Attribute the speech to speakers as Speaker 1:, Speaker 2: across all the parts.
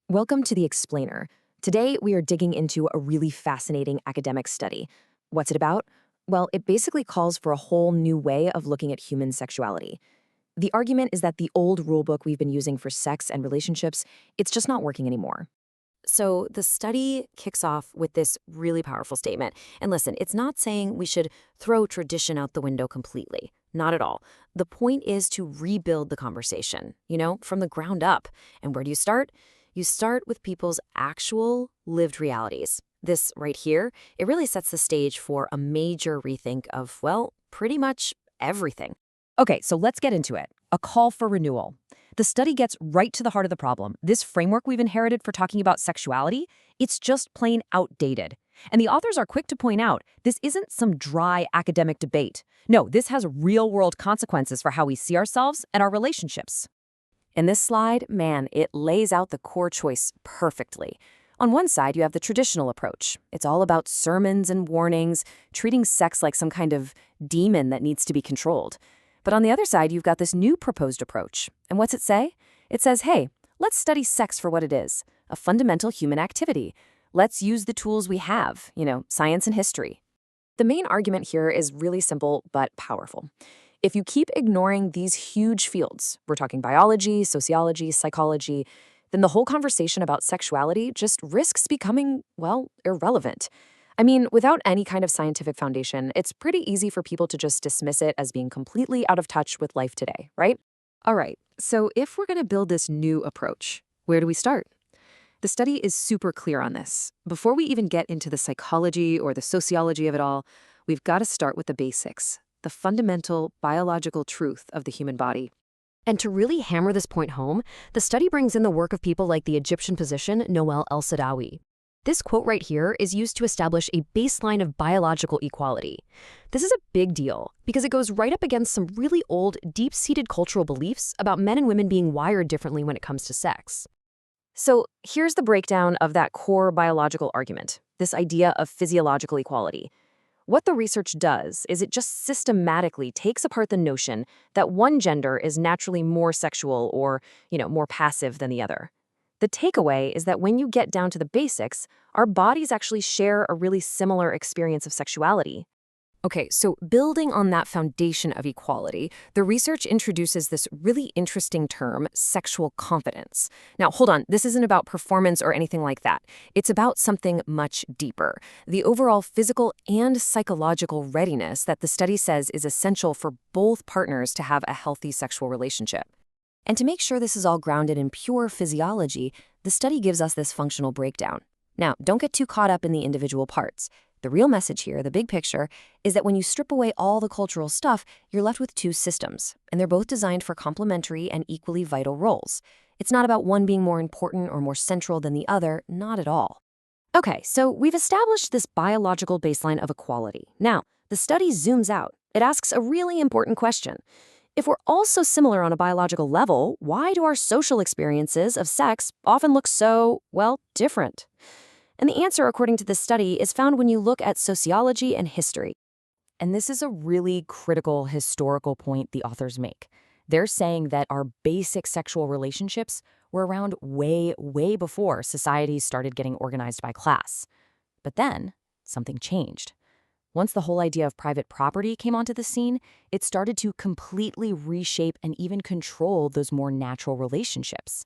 Speaker 1: Welcome to The Explainer. Today, we are digging into a really fascinating academic study. What's it about? Well, it basically calls for a whole new way of looking at human sexuality. The argument is that the old rulebook we've been using for sex and relationships, it's just not working anymore. So the study kicks off with this really powerful statement. And listen, it's not saying we should throw tradition out the window completely. Not at all. The point is to rebuild the conversation, from the ground up. And where do you start? You start with people's actual lived realities. This right here, it really sets the stage for a major rethink of, well, pretty much everything. Okay, so let's get into it. A call for renewal. The study gets right to the heart of the problem. This framework we've inherited for talking about sexuality, it's just plain outdated. And the authors are quick to point out, this isn't some dry academic debate. No, this has real-world consequences for how we see ourselves and our relationships. In this slide, man, it lays out the core choice perfectly. On one side, you have the traditional approach. It's all about sermons and warnings, treating sex like some kind of demon that needs to be controlled. But on the other side, you've got this new proposed approach. And what's it say? It says, hey, let's study sex for what it is, a fundamental human activity. Let's use the tools we have, science and history. The main argument here is really simple but powerful. If you keep ignoring these huge fields, we're talking biology, sociology, psychology, then the whole conversation about sexuality just risks becoming, well, irrelevant. I mean, without any kind of scientific foundation, it's pretty easy for people to just dismiss it as being completely out of touch with life today, right? All right, so if we're going to build this new approach, where do we start? The study is super clear on this. Before we even get into the psychology or the sociology of it all, we've got to start with the basics, the fundamental biological truth of the human body. And to really hammer this point home, the study brings in the work of people like the Egyptian physician Noel El-Sadawi. This quote right here is used to establish a baseline of biological equality. This is a big deal because it goes right up against some really old, deep-seated cultural beliefs about men and women being wired differently when it comes to sex. So here's the breakdown of that core biological argument, this idea of physiological equality. What the research does is it just systematically takes apart the notion that one gender is naturally more sexual or, more passive than the other. The takeaway is that when you get down to the basics, our bodies actually share a really similar experience of sexuality. Okay, so building on that foundation of equality, the research introduces this really interesting term, sexual confidence. Now, hold on, this isn't about performance or anything like that. It's about something much deeper, the overall physical and psychological readiness that the study says is essential for both partners to have a healthy sexual relationship. And to make sure this is all grounded in pure physiology, the study gives us this functional breakdown. Now, don't get too caught up in the individual parts. The real message here, the big picture, is that when you strip away all the cultural stuff, you're left with two systems, and they're both designed for complementary and equally vital roles. It's not about one being more important or more central than the other, not at all. Okay, so we've established this biological baseline of equality. Now, the study zooms out. It asks a really important question. If we're all so similar on a biological level, why do our social experiences of sex often look so, well, different? And the answer, according to this study, is found when you look at sociology and history. And this is a really critical historical point the authors make. They're saying that our basic sexual relationships were around way, way before societies started getting organized by class. But then, something changed. Once the whole idea of private property came onto the scene, it started to completely reshape and even control those more natural relationships.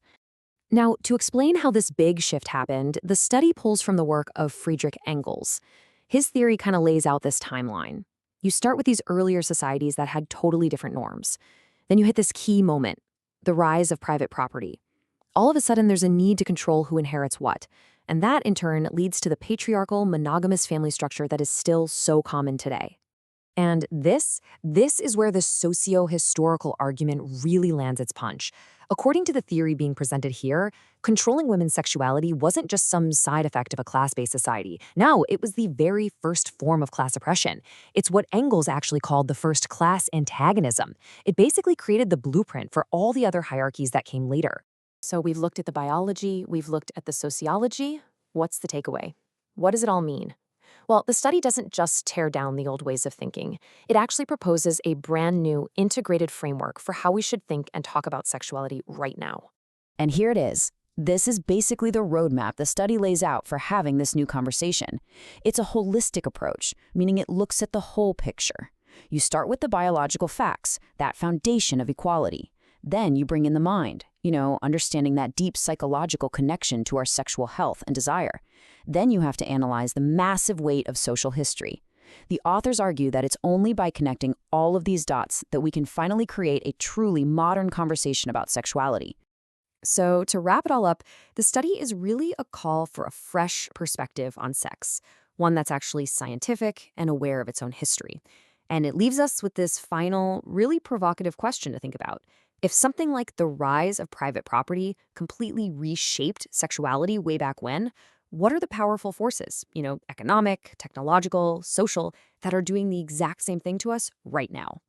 Speaker 1: Now, to explain how this big shift happened, the study pulls from the work of Friedrich Engels. His theory kind of lays out this timeline. You start with these earlier societies that had totally different norms. Then you hit this key moment, the rise of private property. All of a sudden, there's a need to control who inherits what. And that, in turn, leads to the patriarchal, monogamous family structure that is still so common today. And this is where the socio-historical argument really lands its punch. According to the theory being presented here, controlling women's sexuality wasn't just some side effect of a class-based society. No, it was the very first form of class oppression. It's what Engels actually called the first class antagonism. It basically created the blueprint for all the other hierarchies that came later. So we've looked at the biology, we've looked at the sociology. What's the takeaway? What does it all mean? Well, the study doesn't just tear down the old ways of thinking. It actually proposes a brand new integrated framework for how we should think and talk about sexuality right now. And here it is,
Speaker 2: This is basically the roadmap the study lays out for having this new conversation. It's a holistic approach, meaning it looks at the whole picture. You start with the biological facts, that foundation of equality. Then you bring in the mind, understanding that deep psychological connection to our sexual health and desire. Then you have to analyze the massive weight of social history. The authors argue that it's only by connecting all of these dots that we can finally create a truly modern conversation about sexuality.
Speaker 1: So, to wrap it all up, the study is really a call for a fresh perspective on sex, one that's actually scientific and aware of its own history. And it leaves us with this final, really provocative question to think about. If something like the rise of private property completely reshaped sexuality way back when, what are the powerful forces, economic, technological, social, that are doing the exact same thing to us right now?